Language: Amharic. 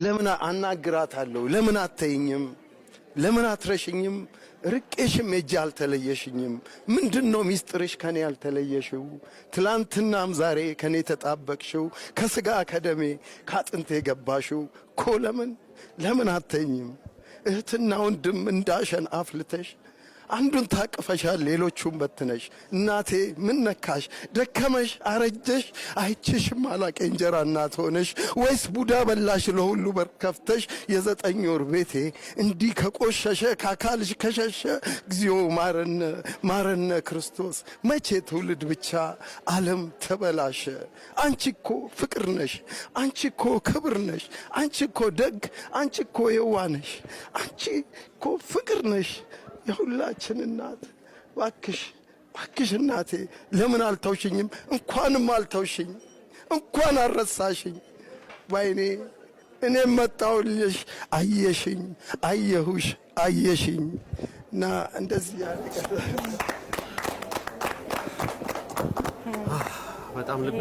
ለምን አናግራታለሁ? ለምን አትተይኝም? ለምን አትረሽኝም? ርቄሽም ሄጄ አልተለየሽኝም። ምንድነው ሚስጥርሽ ከኔ ያልተለየሽው? ትላንትናም ዛሬ ከኔ ተጣበቅሽው፣ ከስጋ ከደሜ ካጥንቴ ገባሽው እኮ። ለምን አትተይኝም? እህትና ወንድም እንዳሸን አፍልተሽ አንዱን ታቅፈሻል ሌሎቹን በትነሽ። እናቴ ምን ነካሽ? ደከመሽ? አረጀሽ? አይችሽም አላቀ እንጀራ እናት ሆነሽ ወይስ ቡዳ በላሽ ለሁሉ በር ከፍተሽ? የ9 ወር ቤቴ እንዲህ ከቆሸሸ ከአካልሽ ከሸሸ እግዚኦ ማረነ ክርስቶስ። መቼ ትውልድ ብቻ ዓለም ተበላሸ። አንቺ እኮ ፍቅር ነሽ፣ አንቺ እኮ ክብር ነሽ፣ አንቺ እኮ ደግ፣ አንቺ እኮ የዋነሽ፣ አንቺ እኮ ፍቅር ነሽ የሁላችን እናት። ባክሽ እናቴ ለምን አልተውሽኝም? እንኳንም አልተውሽኝ፣ እንኳን አልረሳሽኝ። ባይኔ እኔም መጣሁልሽ፣ አየሽኝ፣ አየሁሽ፣ አየሽኝ እና እንደዚህ ያለ በጣም ልብ